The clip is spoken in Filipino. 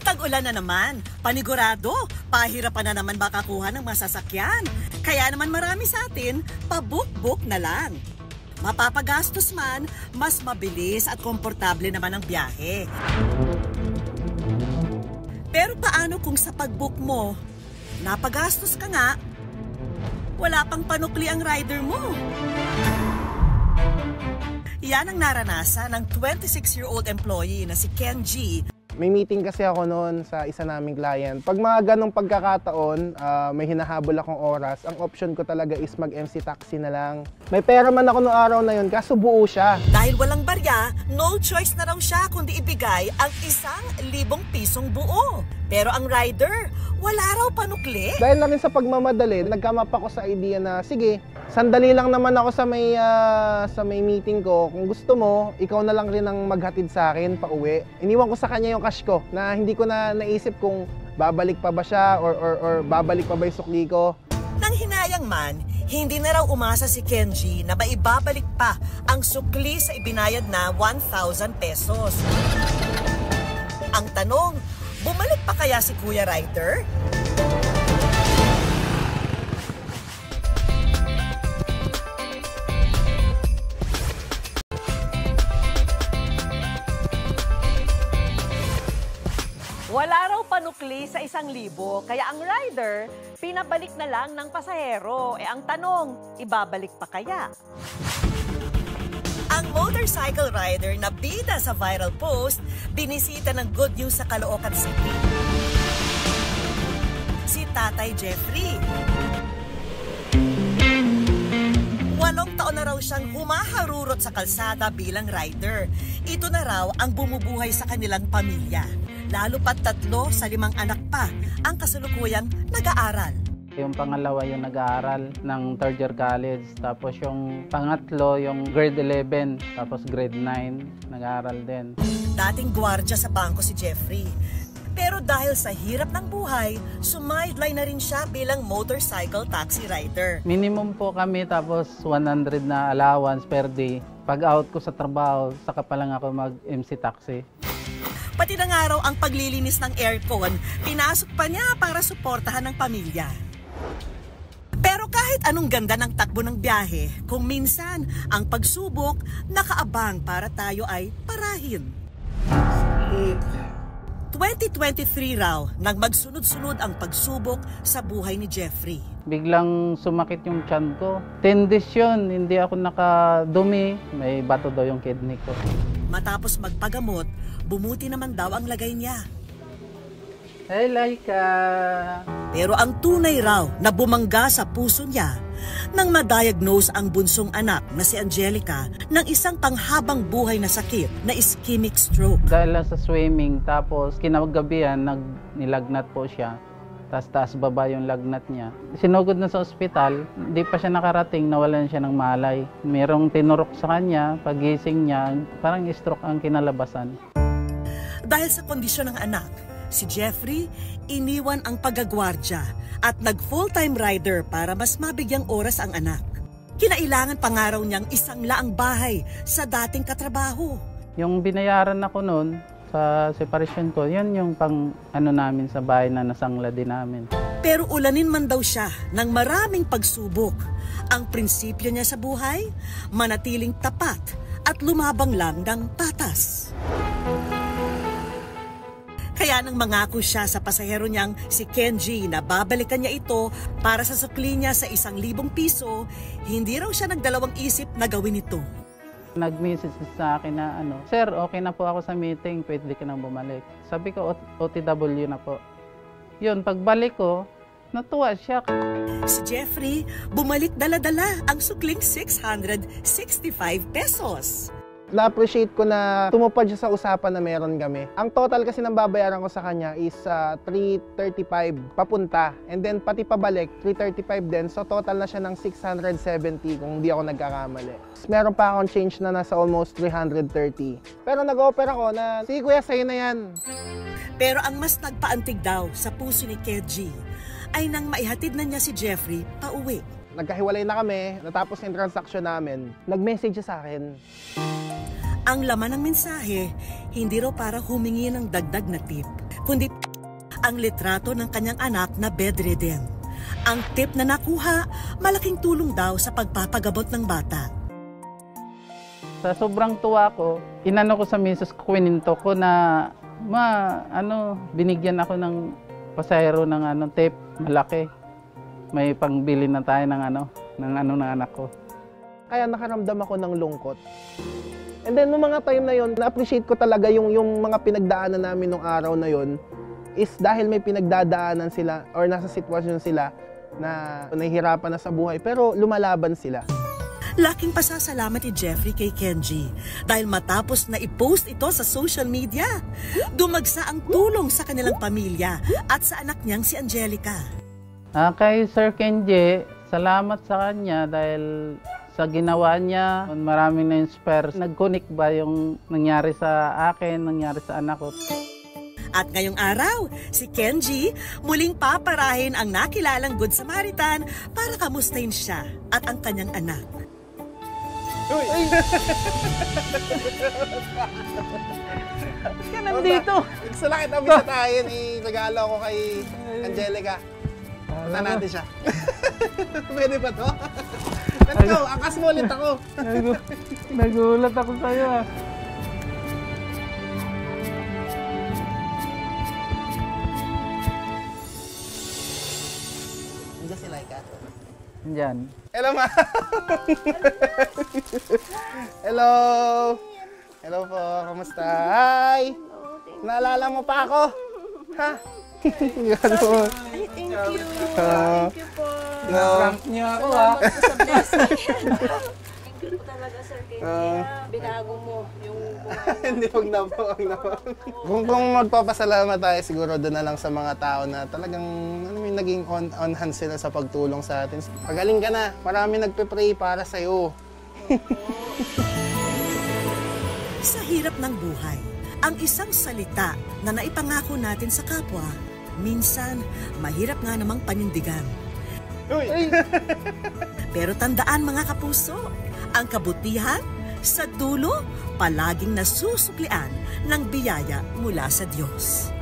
Tag-ulan na naman, panigurado, pahirapan na naman makakuha ng masasakyan. Kaya naman marami sa atin, pabook-book na lang. Mapapagastos man, mas mabilis at komportable naman ang biyahe. Pero paano kung sa pag-book mo, napagastos ka nga, wala pang panukli ang rider mo? Yan ang naranasan ng 26-year-old employee na si Ken G. May meeting kasi ako noon sa isa naming client. Pag mga ganong pagkakataon, may hinahabol akong oras, ang option ko talaga is mag-MC taxi na lang. May pera man ako noong araw na yun, kaso buo siya. Dahil walang barya, no choice na raw siya kundi ibigay ang 1,000 pisong buo. Pero ang rider, wala raw panukli. Dahil na rin sa pagmamadali, nagkamap ako sa idea na, sige, sandali lang naman ako sa may meeting ko. Kung gusto mo, ikaw na lang rin ang maghatid sa akin pa uwi. Iniwan ko sa kanya yung cash ko na hindi ko na naisip kung babalik pa ba siya or babalik pa ba yung sukli ko. Nang hinayang man, hindi na raw umasa si Kenji na maibabalik pa ang sukli sa ibinayad na 1,000 pesos. Ang tanong, bumalik pa kaya si Kuya Rider? Wala raw panukli sa 1,000, kaya ang rider, pinabalik na lang ng pasahero. Ang tanong, ibabalik pa kaya? Ang motorcycle rider na bida sa viral post, binisita ng Good News sa Caloocan City. Si Tatay Jeffrey. 8 taon na raw siyang humaharurot sa kalsada bilang rider. Ito na raw ang bumubuhay sa kanilang pamilya. Lalo pat 3 sa 5 anak pa ang kasalukuyang nag-aaral. Yung pangalawa yung nag-aaral ng 3rd year college. Tapos yung pangatlo yung grade 11. Tapos grade 9 nag-aaral din. Dating gwardiya sa bangko si Jeffrey. Pero dahil sa hirap ng buhay, sumideline na rin siya bilang motorcycle taxi rider. Minimum po kami tapos 100 na allowance per day. Pag out ko sa trabaho, saka pa lang ako mag-MC taxi. Pati na nga raw ang paglilinis ng aircon, pinasok pa niya para suportahan ng pamilya. Pero kahit anong ganda ng takbo ng biyahe, kung minsan ang pagsubok nakaabang para tayo ay parahin. 2023 raw nang magsunod-sunod ang pagsubok sa buhay ni Jeffrey. Biglang sumakit yung tiyan ko. 10 days yun, hindi ako nakadumi. May bato daw yung kidney ko. Matapos magpagamot, bumuti naman daw ang lagay niya. Hey, Laika! Pero ang tunay raw na bumangga sa puso niya nang ma-diagnose ang bunsong anak na si Angelica ng isang panghabang buhay na sakit na ischemic stroke. Dahil lang sa swimming, tapos kinagabihan, nilagnat po siya. Taas baba yung lagnat niya. Sinugod na sa ospital, hindi pa siya nakarating, nawalan siya ng malay. Merong tinurok sa kanya, pagising niya, parang stroke ang kinalabasan. Dahil sa kondisyon ng anak, si Jeffrey iniwan ang paggagwardya at nag-full-time rider para mas mabigyang oras ang anak. Kinailangan pangaraw niyang 1 laang bahay sa dating katrabaho. Yung binayaran ako noon, sa separation ko, yun yung pang namin sa bahay na nasangla din namin. Pero ulanin man daw siya ng maraming pagsubok. Ang prinsipyo niya sa buhay, manatiling tapat at lumabang lang ng patas. Kaya nang mangako siya sa pasahero niyang si Kenji na babalikan niya ito para sa sukli niya sa 1,000 piso, hindi raw siya nagdalawang isip na gawin ito. Nag-message sa akin na Sir, okay na po ako sa meeting, pwede ka nang bumalik. Sabi ko, OTW na po. Yun, pagbalik ko, natuwa siya. Si Jeffrey, bumalik dala-dala ang sukling 665 pesos. Na-appreciate ko na tumupad siya sa usapan na meron kami. Ang total kasi ng babayaran ko sa kanya is 335 papunta. And then pati pabalik, 335 din. So total na siya ng 670 kung hindi ako nagkakamali. Meron pa akong change na nasa almost 330. Pero nag-offer ako na, sige kuya, sa'yo na yan. Pero ang mas nagpaantig daw sa puso ni Kenji ay nang maihatid na niya si Jeffrey pauwi. Nagkahiwalay na kami, natapos yung transaction namin. Nag-message siya sa akin. Ang laman ng mensahe, hindi raw para humingi ng dagdag na tip. kundi ang litrato ng kanyang anak na bedridden. Ang tip na nakuha, malaking tulong daw sa pagpapagabot ng bata. Sa sobrang tuwa ko, inano ko sa misis ko, kwininto ko na, binigyan ako ng pasahero ng tip, malaki. May pangbili na tayo ng anak ko. Kaya nakaramdam ako ng lungkot. And then, noong mga time na yon, na-appreciate ko talaga yung mga pinagdaanan namin nung araw na yon is dahil may pinagdadaanan sila or nasa sitwasyon sila na nahihirapan na sa buhay, pero lumalaban sila. Laking pasasalamat ni Jeffrey kay Kenji dahil matapos na i-post ito sa social media, dumagsa ang tulong sa kanilang pamilya at sa anak niyang si Angelica. Kay Sir Kenji, salamat sa kanya dahil sa ginawa niya, maraming na-inspire. Nag-connect ba yung nangyari sa akin, nangyari sa anak ko. At ngayong araw, si Kenji muling paparahin ang nakilalang Good Samaritan para kamustahin siya at ang kanyang anak. Uy! Ba't ka nandito? Gusto lang kita bisitahin, regalo ko kay Angelica. Punta natin siya. Pwede ba to? Let's go! Angkas mo ulit ako! Nagulat ako sa'yo ah. Nandiyan si Laika. Diyan. Hello, ma! Hello! Hello po, kamusta? Hi! Naalala mo pa ako? Ha? Thank you. Thank you po. Prank niyo ako ah. Sa blessing. Thank you talaga, Sir Kenji. Binago mo yung buhay. Hindi, wag na po, wag na po. Kung magpapasalamat tayo, siguro doon na lang sa mga tao na talagang naging on hand sila sa pagtulong sa atin. Pagaling ka na, marami nagpe-pray para sa'yo. Sa hirap ng buhay, ang isang salita na naipangako natin sa kapwa, minsan mahirap nga namang panindigan. Uy! Pero tandaan mga kapuso, ang kabutihan sa dulo palaging nasusuklian ng biyaya mula sa Diyos.